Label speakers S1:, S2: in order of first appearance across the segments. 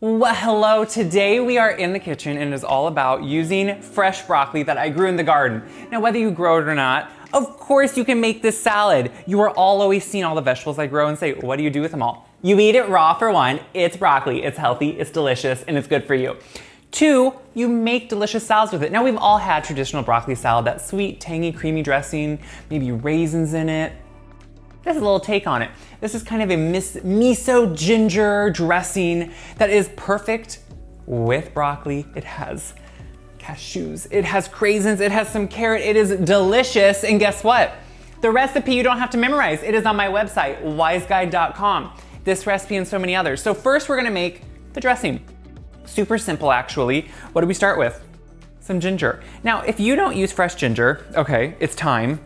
S1: Well, hello. Today we are in the kitchen and it is all about using fresh broccoli that I grew in the garden. Now, whether you grow it or not, of course you can make this salad. You are all always seeing all the vegetables I grow and say, what do you do with them all? You eat it raw for one. It's broccoli, it's healthy, it's delicious, and it's good for you. Two, you make delicious salads with it. Now, we've all had traditional broccoli salad, that sweet, tangy, creamy dressing, maybe raisins in it. This is a little take on it. This is kind of a miso ginger dressing that is perfect with broccoli. It has cashews, it has craisins, it has some carrot, it is delicious. And guess what? The recipe you don't have to memorize. It is on my website, wiseguide.com. This recipe and so many others. So first we're gonna make the dressing. Super simple actually. What do we start with? Some ginger. Now, if you don't use fresh ginger, okay, it's time.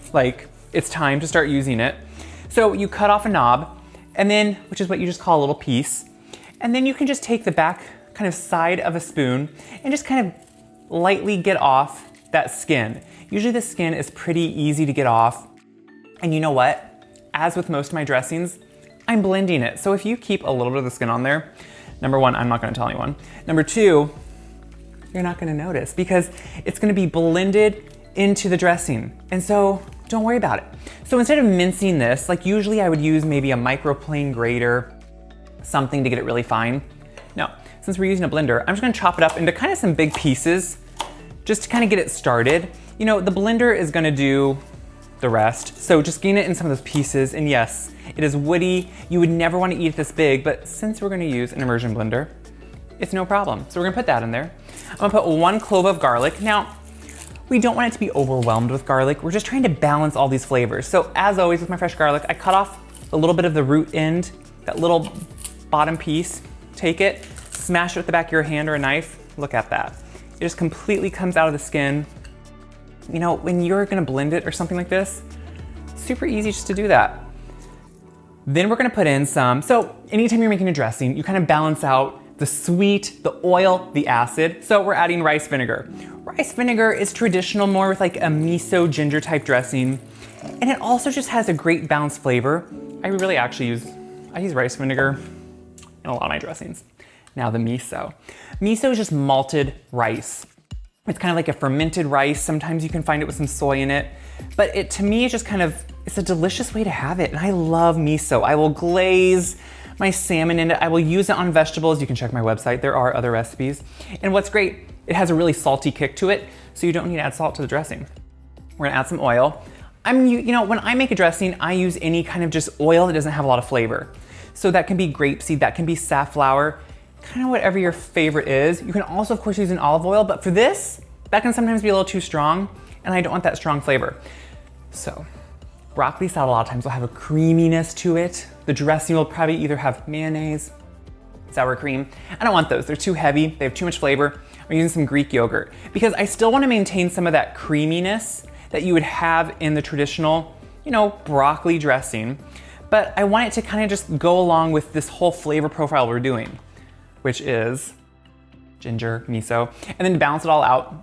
S1: It's time to start using it. So you cut off a knob, and then, which is what you just call a little piece, and then you can just take the back kind of side of a spoon and just kind of lightly get off that skin. Usually the skin is pretty easy to get off. And you know what? As with most of my dressings, I'm blending it. So if you keep a little bit of the skin on there, number one, I'm not gonna tell anyone. Number two, you're not gonna notice because it's gonna be blended into the dressing. And so don't worry about it. So instead of mincing this, like usually I would use maybe a microplane grater, something to get it really fine. No, since we're using a blender, I'm just gonna chop it up into kind of some big pieces, just to kind of get it started. You know, the blender is gonna do the rest. So just getting it in some of those pieces, and yes, it is woody. You would never wanna eat it this big, but since we're gonna use an immersion blender, it's no problem. So we're gonna put that in there. I'm gonna put 1 clove of garlic. Now, we don't want it to be overwhelmed with garlic. We're just trying to balance all these flavors. So as always with my fresh garlic, I cut off a little bit of the root end, that little bottom piece, take it, smash it with the back of your hand or a knife. Look at that. It just completely comes out of the skin. You know, when you're gonna blend it or something like this, super easy just to do that. Then we're gonna put in some, so anytime you're making a dressing, you kind of balance out the sweet, the oil, the acid. So we're adding rice vinegar. Rice vinegar is traditional more with like a miso ginger type dressing. And it also just has a great balanced flavor. I use rice vinegar in a lot of my dressings. Now the miso. Miso is just malted rice. It's kind of like a fermented rice. Sometimes you can find it with some soy in it. But to me, it's just kind of, it's a delicious way to have it. And I love miso. I will glaze my salmon in it. I will use it on vegetables. You can check my website. There are other recipes. And what's great, it has a really salty kick to it, so you don't need to add salt to the dressing. We're gonna add some oil. You know, when I make a dressing, I use any kind of just oil that doesn't have a lot of flavor. So that can be grapeseed, that can be safflower, kind of whatever your favorite is. You can also, of course, use an olive oil, but for this, that can sometimes be a little too strong, and I don't want that strong flavor. So, broccoli salad a lot of times will have a creaminess to it. The dressing will probably either have mayonnaise, sour cream. I don't want those, they're too heavy, they have too much flavor. I'm using some Greek yogurt because I still want to maintain some of that creaminess that you would have in the traditional, you know, broccoli dressing. But I want it to kind of just go along with this whole flavor profile we're doing, which is ginger, miso. And then to balance it all out,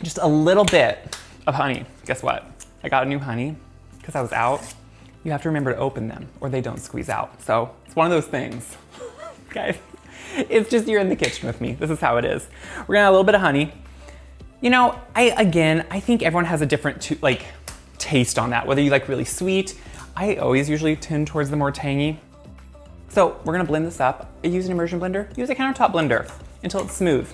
S1: just a little bit of honey. Guess what? I got a new honey because I was out. You have to remember to open them or they don't squeeze out. So it's one of those things. Guys, it's just you're in the kitchen with me. This is how it is. We're gonna add a little bit of honey. You know, I think everyone has a different taste on that, whether you like really sweet. I always usually tend towards the more tangy. So we're gonna blend this up. I use an immersion blender, use a countertop blender until it's smooth.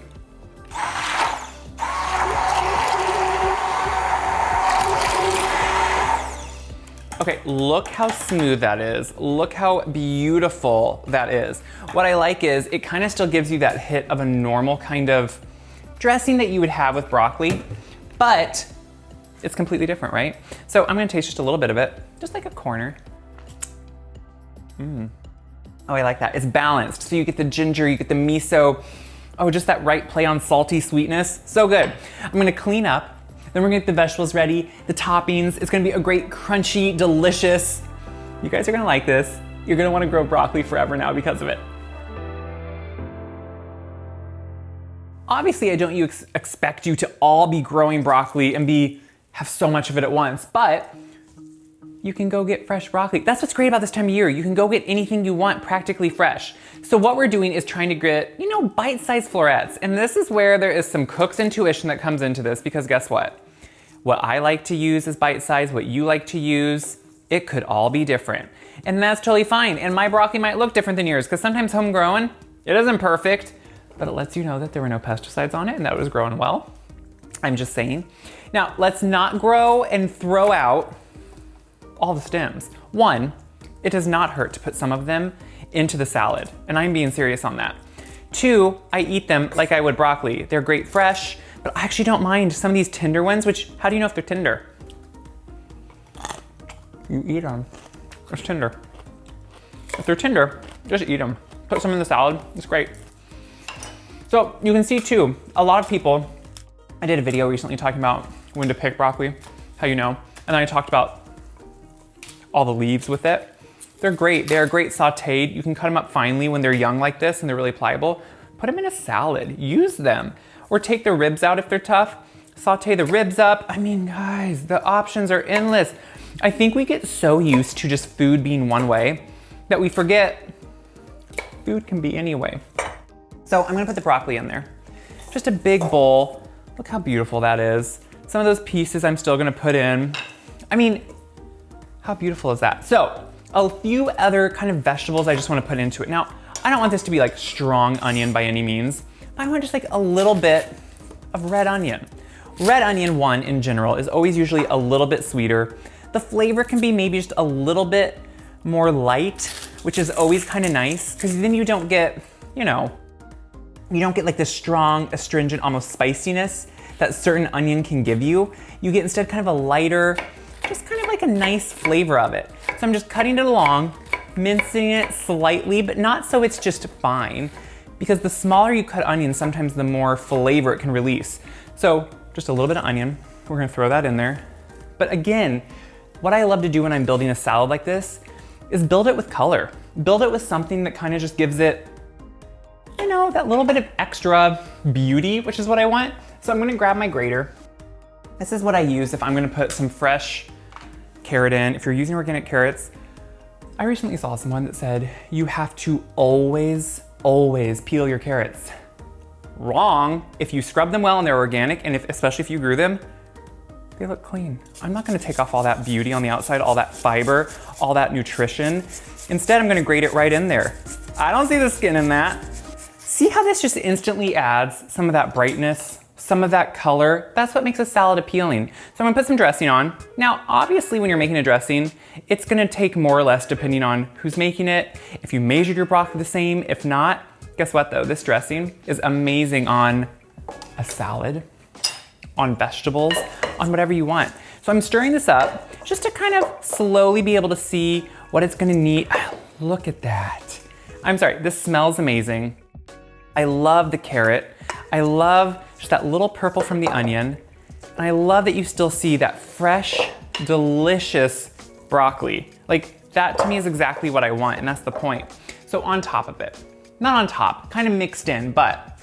S1: Okay, look how smooth that is. Look how beautiful that is. What I like is it kind of still gives you that hit of a normal kind of dressing that you would have with broccoli, but it's completely different, right? So I'm gonna taste just a little bit of it, just like a corner. Oh, I like that. It's balanced. So you get the ginger, you get the miso. Oh, just that right play on salty sweetness. So good. I'm gonna clean up. Then we're gonna get the vegetables ready, the toppings. It's gonna be a great, crunchy, delicious. You guys are gonna like this. You're gonna wanna grow broccoli forever now because of it. Obviously, I don't expect you to all be growing broccoli and have so much of it at once, but you can go get fresh broccoli. That's what's great about this time of year. You can go get anything you want practically fresh. So what we're doing is trying to get, bite-sized florets. And this is where there is some cook's intuition that comes into this, because guess what? What I like to use is bite-sized, what you like to use, it could all be different. And that's totally fine. And my broccoli might look different than yours, because sometimes homegrown, it isn't perfect, but it lets you know that there were no pesticides on it and that it was growing well. I'm just saying. Now, let's not grow and throw out all the stems. One, it does not hurt to put some of them into the salad, and I'm being serious on that. Two, I eat them like I would broccoli. They're great fresh, but I actually don't mind some of these tender ones, which, how do you know if they're tender? You eat them. It's tender. If they're tender, just eat them. Put some in the salad, it's great. So you can see too, a lot of people, I did a video recently talking about when to pick broccoli, how you know, and then I talked about all the leaves with it. They're great. They're great sauteed. You can cut them up finely when they're young like this and they're really pliable. Put them in a salad. Use them. Or take the ribs out if they're tough. Saute the ribs up. I mean, guys, the options are endless. I think we get so used to just food being one way that we forget food can be any way. So I'm gonna put the broccoli in there. Just a big bowl. Look how beautiful that is. Some of those pieces I'm still gonna put in. I mean, how beautiful is that? So, a few other kind of vegetables I just wanna put into it. Now, I don't want this to be like strong onion by any means, but I want just like a little bit of red onion. Red onion, one, in general, is always usually a little bit sweeter. The flavor can be maybe just a little bit more light, which is always kind of nice, because then you don't get, you don't get like this strong, astringent, almost spiciness that certain onion can give you. You get instead kind of a lighter, just kind of like a nice flavor of it. So I'm just cutting it along, mincing it slightly, but not so it's just fine, because the smaller you cut onion, sometimes the more flavor it can release. So just a little bit of onion, we're gonna throw that in there. But again, what I love to do when I'm building a salad like this is build it with color. Build it with something that kind of just gives it, that little bit of extra beauty, which is what I want. So I'm gonna grab my grater. This is what I use if I'm gonna put some fresh carrot in. If you're using organic carrots, I recently saw someone that said you have to always peel your carrots. Wrong. If you scrub them well and they're organic, and especially if you grew them, they look clean. I'm not gonna take off all that beauty on the outside, all that fiber, all that nutrition. Instead, I'm gonna grate it right in there. I don't see the skin in that. See how this just instantly adds some of that brightness, some of that color? That's what makes a salad appealing. So I'm gonna put some dressing on. Now, obviously when you're making a dressing, it's gonna take more or less depending on who's making it, if you measured your broccoli the same. If not, guess what though? This dressing is amazing on a salad, on vegetables, on whatever you want. So I'm stirring this up just to kind of slowly be able to see what it's gonna need. Look at that. I'm sorry, this smells amazing. I love the carrot. I love just that little purple from the onion. And I love that you still see that fresh, delicious broccoli. Like that to me is exactly what I want, and that's the point. So on top of it, not on top, kind of mixed in, but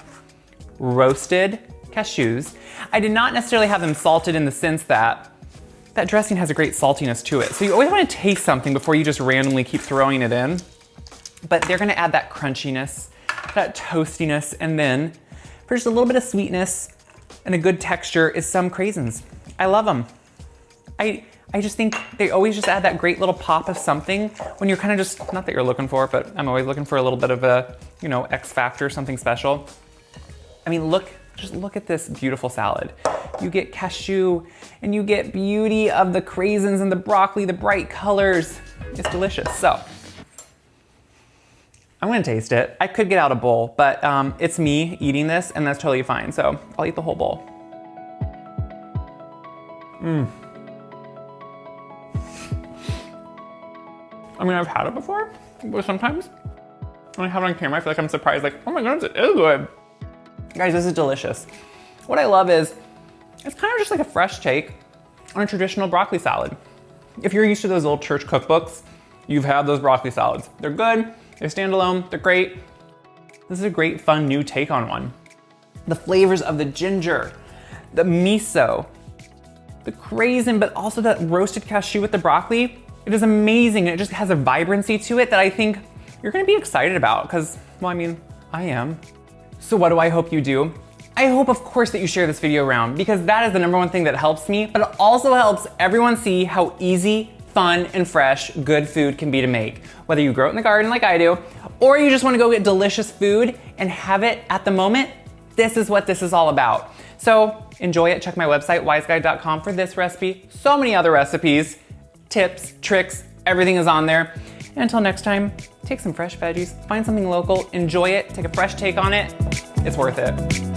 S1: roasted cashews. I did not necessarily have them salted in the sense that that dressing has a great saltiness to it. So you always want to taste something before you just randomly keep throwing it in. But they're gonna add that crunchiness, that toastiness, and then for just a little bit of sweetness and a good texture is some craisins. I love them. I just think they always just add that great little pop of something when you're kind of just, not that you're looking for it, but I'm always looking for a little bit of a, X factor, something special. I mean, just look at this beautiful salad. You get cashew and you get beauty of the craisins and the broccoli, the bright colors. It's delicious. So I'm gonna taste it. I could get out a bowl, but it's me eating this and that's totally fine. So I'll eat the whole bowl. I mean, I've had it before, but sometimes when I have it on camera, I feel like I'm surprised, like, oh my goodness, it is good. Guys, this is delicious. What I love is, it's kind of just like a fresh take on a traditional broccoli salad. If you're used to those old church cookbooks, you've had those broccoli salads. They're good, they stand alone, they're great. This is a great, fun, new take on one. The flavors of the ginger, the miso, the craisin, but also that roasted cashew with the broccoli, It is amazing, and it just has a vibrancy to it that I think you're gonna be excited about, because, well, I mean, I am. So what do I hope you do? I hope, of course, that you share this video around, because that is the #1 thing that helps me, but it also helps everyone see how easy, fun, and fresh good food can be to make. Whether you grow it in the garden like I do, or you just wanna go get delicious food and have it at the moment, this is what this is all about. So enjoy it. Check my website, wiseguide.com, for this recipe, so many other recipes, tips, tricks, everything is on there. And until next time, take some fresh veggies, find something local, enjoy it, take a fresh take on it. It's worth it.